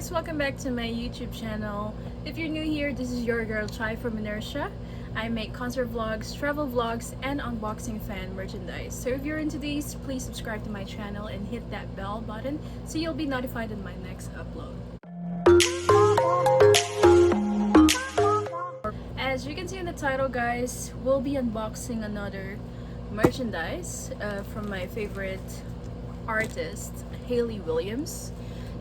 guys, welcome back to my YouTube channel. If you're new here, this is your girl Chai from Inertia. I make concert vlogs, travel vlogs, and unboxing fan merchandise. So if you're into these, please subscribe to my channel and hit that bell button so you'll be notified in my next upload. As you can see in the title, guys, we'll be unboxing another merchandise from my favorite artist, Hayley.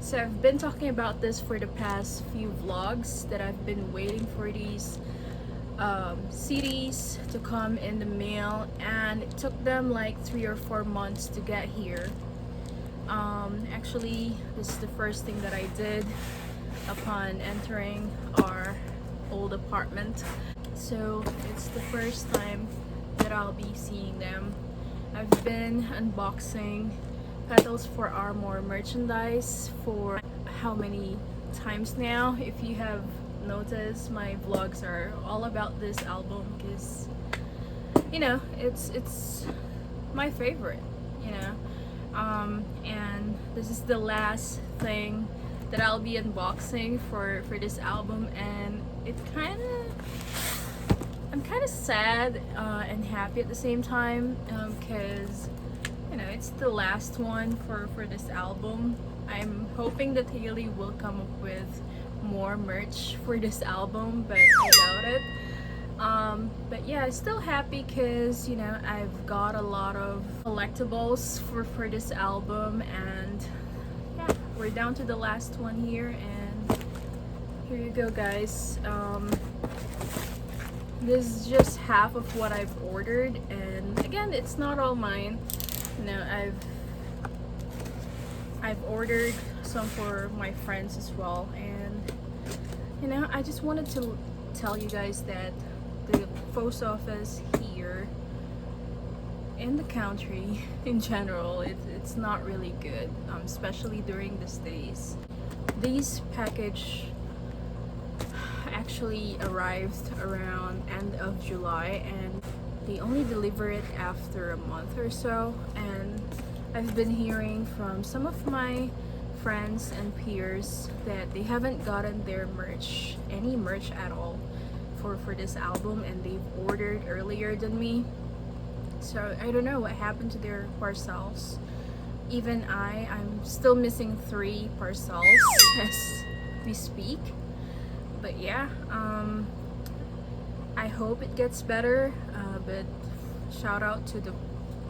So I've been talking about this for the past few vlogs that I've been waiting for these CDs to come in the mail, and it took them like 3 or 4 months to get here. Actually, this is the first thing that I did upon entering our old apartment, so it's the first time that I'll be seeing them. I've been unboxing Petals for Our More merchandise for how many times now. If you have noticed, my vlogs are all about this album because, you know, it's my favorite, you know. And this is the last thing that I'll be unboxing for this album, and I'm kind of sad and happy at the same time because you know, it's the last one for this album. I'm hoping that Hayley will come up with more merch for this album, but I doubt it. But yeah, I'm still happy because, you know, I've got a lot of collectibles for this album, and yeah, we're down to the last one here, and here you go, guys. This is just half of what I've ordered, and again, it's not all mine. You know, I've ordered some for my friends as well, and you know, I just wanted to tell you guys that the post office here in the country in general, it's not really good, especially during these days. These package actually arrived around end of July, and they only deliver it after a month or so, and I've been hearing from some of my friends and peers that they haven't gotten their merch, any merch at all for this album, and they've ordered earlier than me. So I don't know what happened to their parcels. Even I'm still missing 3 parcels as we speak. But yeah, I hope it gets better, but shout out to the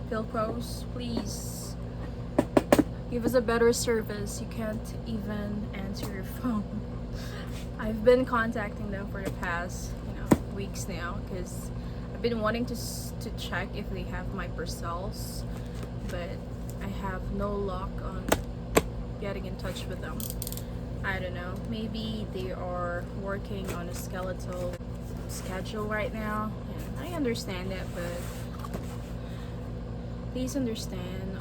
Petals, please give us a better service. You can't even answer your phone. I've been contacting them for the past, you know, weeks now because I've been wanting to check if they have my parcels, but I have no luck on getting in touch with them. I don't know, maybe they are working on a skeletal schedule right now, and I understand that, but please understand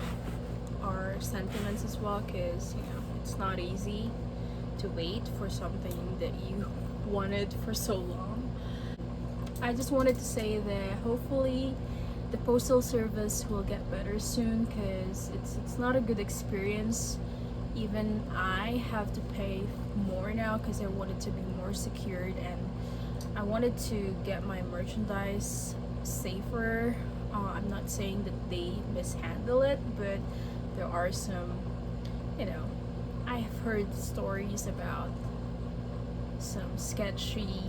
our sentiments as well, because you know, it's not easy to wait for something that you wanted for so long. I just wanted to say that hopefully the postal service will get better soon, because it's not a good experience. Even I have to pay more now because I wanted to be more secured, and I wanted to get my merchandise safer. I'm not saying that they mishandle it, but there are some, you know, I have heard stories about some sketchy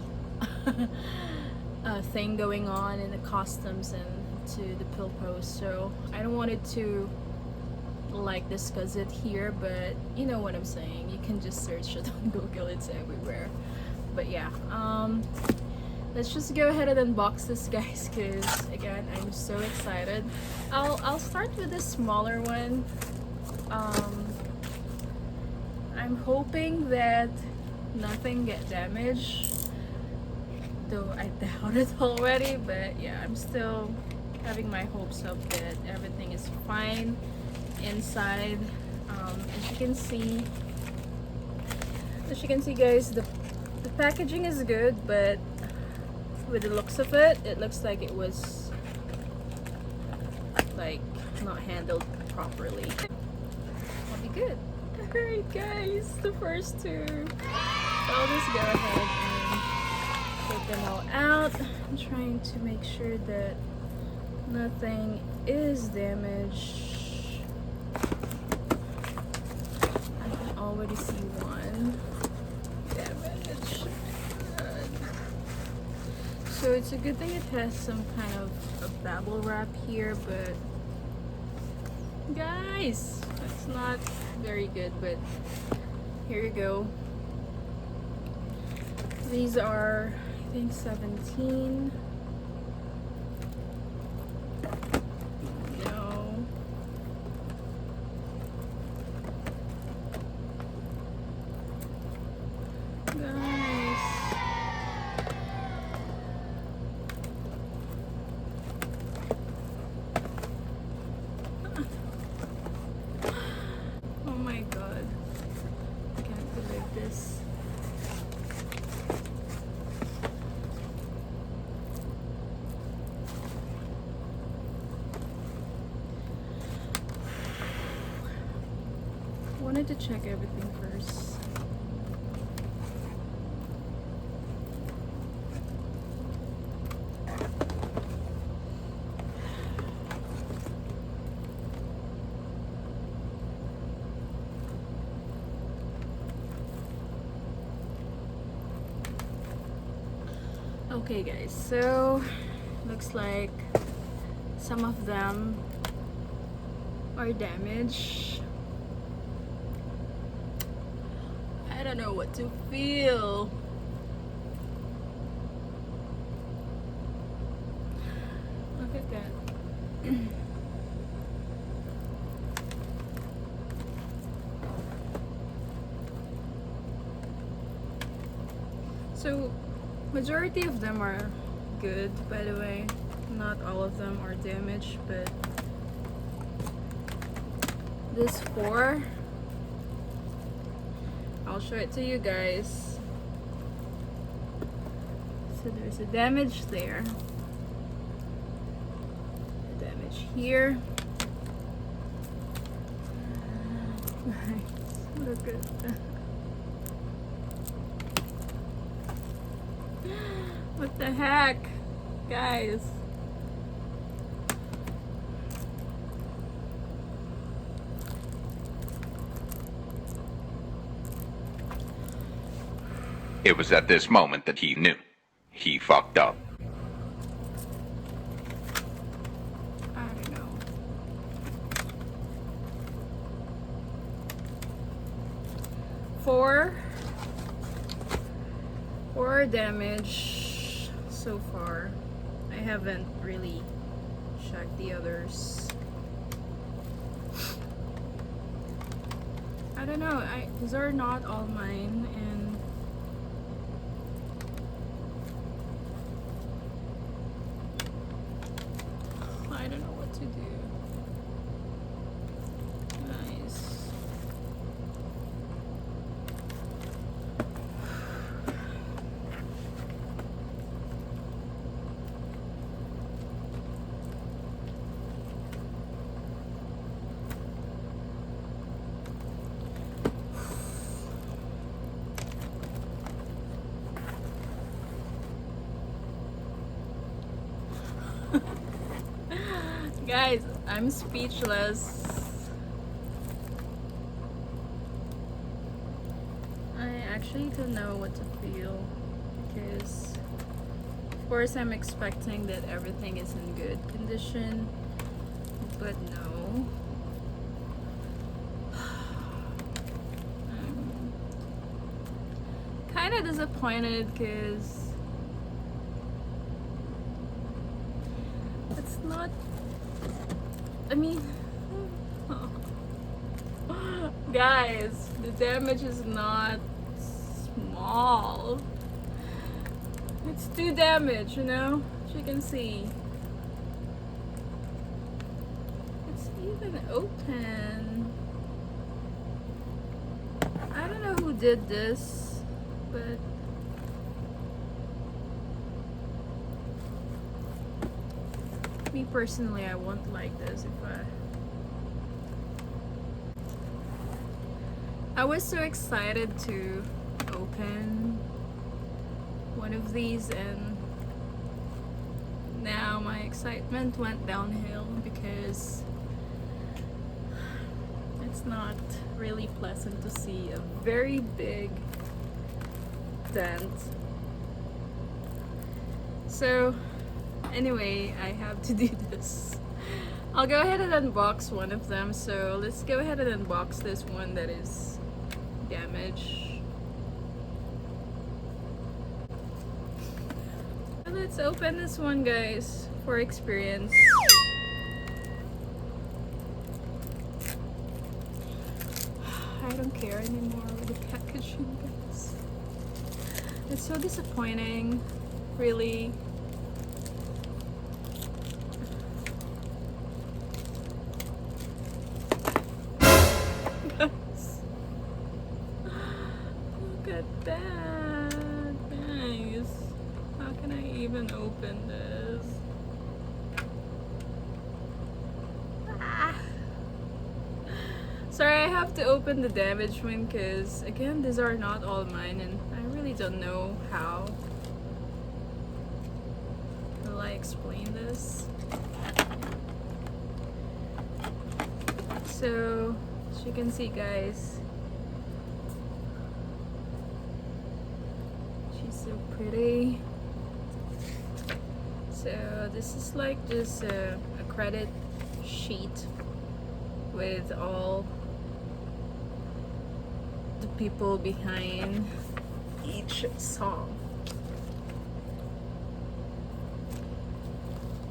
thing going on in the customs and to the pill post, so I don't want it to like discuss it here, but you know what I'm saying. You can just search it on Google, it's everywhere. But yeah, let's just go ahead and unbox this, guys, because again, I'm so excited. I'll start with the smaller one. I'm hoping that nothing get damaged, though I doubt it already, but yeah, I'm still having my hopes up that everything is fine inside. As you can see, guys, the packaging is good, but with the looks of it, it looks like it was like not handled properly. I'll be good. Alright guys, the first two. I'll just go ahead and take them all out. I'm trying to make sure that nothing is damaged. I can already see one damage. So it's a good thing it has some kind of a bubble wrap here, but guys, that's not very good, but here you go. These are, I think, 17. No. Guys. Oh my god. I can't believe this. Wanted to check everything first. Okay guys, so looks like some of them are damaged. I don't know what to feel. Look at that. So majority of them are good, by the way. Not all of them are damaged, but this 4, I'll show it to you guys. So there's a damage there, a damage here. Look at that. What the heck, guys? It was at this moment that he knew. He fucked up. I don't know. Four damage so far. I haven't really checked the others. I don't know. These are not all mine, and I don't know what to do. Nice. Guys, I'm speechless. I actually don't know what to feel, because of course I'm expecting that everything is in good condition, but no. I'm kind of disappointed because it's not, I mean, guys, the damage is not small. It's 2 damage, you know, as you can see. It's even open. I don't know who did this, but me personally, I won't like this if I was so excited to open one of these, and now my excitement went downhill because it's not really pleasant to see a very big dent. So anyway, I have to do this. I'll go ahead and unbox one of them. So let's go ahead and unbox this one that is damaged. Let's open this one, guys, for experience. I don't care anymore with the packaging, guys. It's so disappointing, really. Look at that, guys. How can I even open this? Ah. Sorry, I have to open the damaged one because, again, these are not all mine, and I really don't know how. Will I explain this? So, as you can see, guys, she's so pretty. So this is like just a credit sheet with all the people behind each song.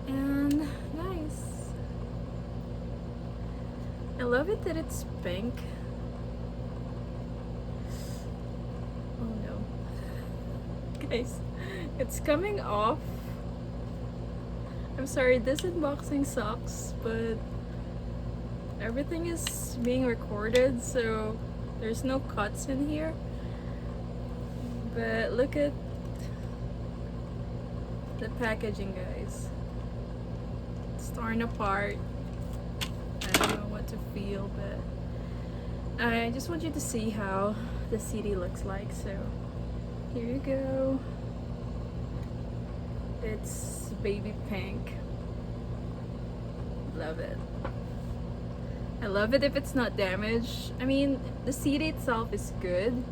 And nice. I love it that it's pink. Oh no. Guys, it's coming off. I'm sorry, this unboxing sucks, but everything is being recorded, so there's no cuts in here. But look at the packaging, guys. It's torn apart. I don't know what to feel, but I just want you to see how the CD looks like. So here you go. It's baby pink. Love it. I love it if it's not damaged. I mean, the CD itself is good.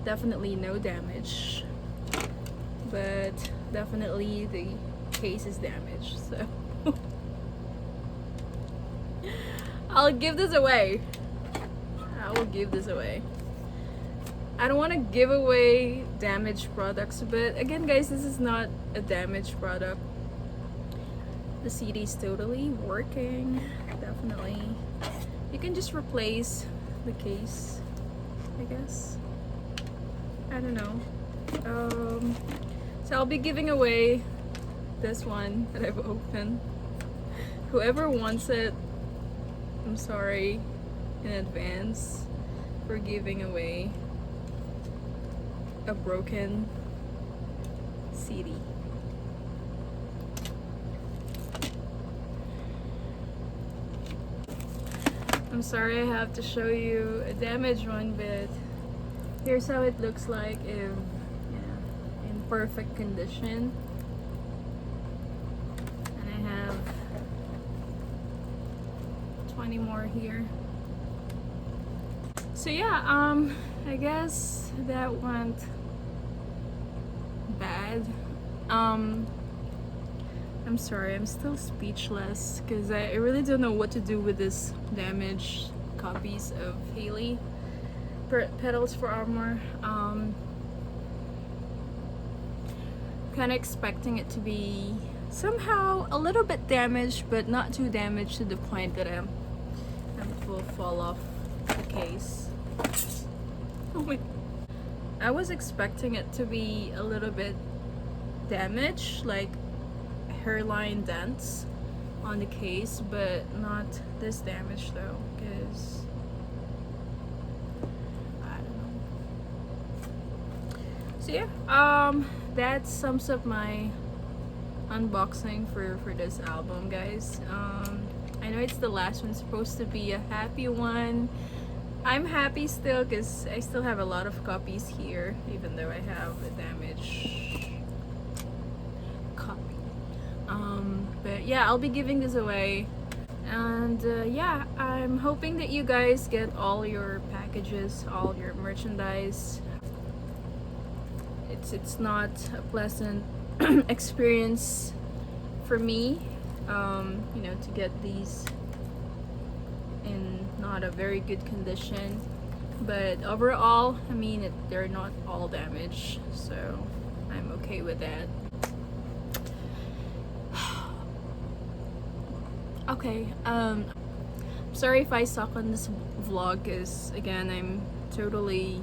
Definitely no damage. But definitely the case is damaged. So I'll give this away. I will give this away. I don't want to give away damaged products, but again, guys, this is not a damaged product. The CD is totally working. Definitely. You can just replace the case, I guess. I don't know. So I'll be giving away this one that I've opened. Whoever wants it, I'm sorry in advance for giving away a broken CD. I'm sorry I have to show you a damaged one, but here's how it looks like if in perfect condition. And I have 20 more here. So yeah, I guess that went bad. I'm sorry, I'm still speechless because I really don't know what to do with this damaged copies of Hayley Petals for Armor. Kind of expecting it to be somehow a little bit damaged, but not too damaged to the point that it will fall off the case. Oh my. I was expecting it to be a little bit damaged, like hairline dents on the case, but not this damage though, because I don't know. So yeah, that sums up my unboxing for this album, guys. I know it's the last one, supposed to be a happy one, I'm happy still because I still have a lot of copies here, even though I have a damaged copy. But yeah, I'll be giving this away. And yeah, I'm hoping that you guys get all your packages, all your merchandise. It's not a pleasant experience for me, you know, to get these in not a very good condition. But overall, I mean, they're not all damaged, so I'm okay with that. Okay, sorry if I suck on this vlog, because again, I'm totally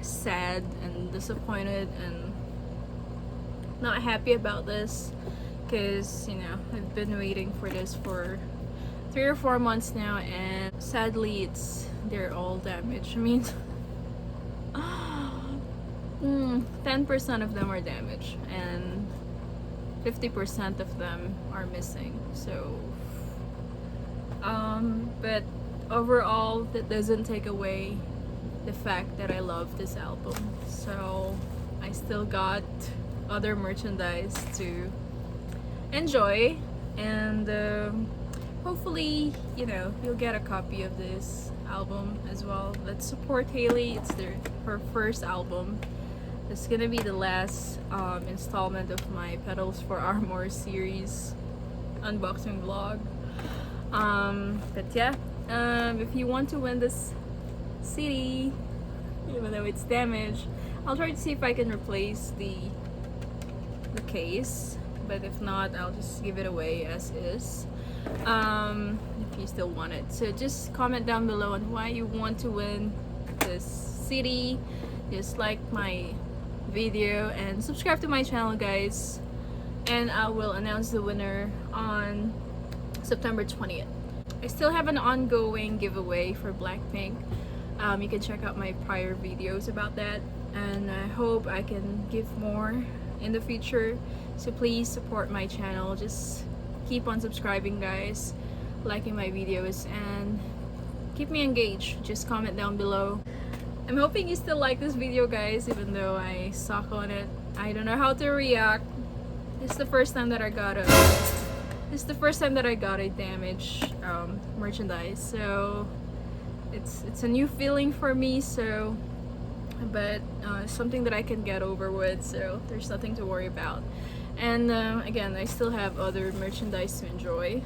sad and disappointed and not happy about this, because you know, I've been waiting for this for 3 or 4 months now, and sadly they're all damaged. I mean 10% of them are damaged and 50% of them are missing. So but overall, that doesn't take away the fact that I love this album. So I still got other merchandise to enjoy, and hopefully, you know, you'll get a copy of this album as well. Let's support Hayley. It's her first album. It's gonna be the last installment of my Petals for Armor series unboxing vlog. But yeah, if you want to win this CD, even though it's damaged, I'll try to see if I can replace the case. But if not, I'll just give it away as is. If you still want it, so just comment down below on why you want to win this CD. Just like my video and subscribe to my channel, guys, and I will announce the winner on September 20th. I still have an ongoing giveaway for Blackpink. You can check out my prior videos about that, and I hope I can give more in the future. So please support my channel. Just keep on subscribing, guys, liking my videos, and keep me engaged. Just comment down below. I'm hoping you still like this video, guys, even though I suck on it. I don't know how to react. It's the first time that I got a damaged merchandise, so it's a new feeling for me. So, but something that I can get over with, so there's nothing to worry about. And again, I still have other merchandise to enjoy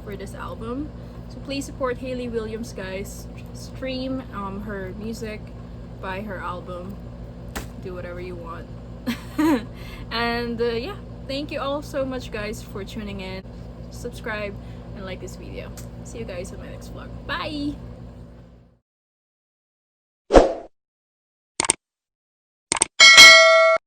for this album, so please support Hayley Williams, guys. Stream her music, buy her album, do whatever you want. And yeah, thank you all so much, guys, for tuning in. Subscribe and like this video. See you guys in my next vlog. Bye.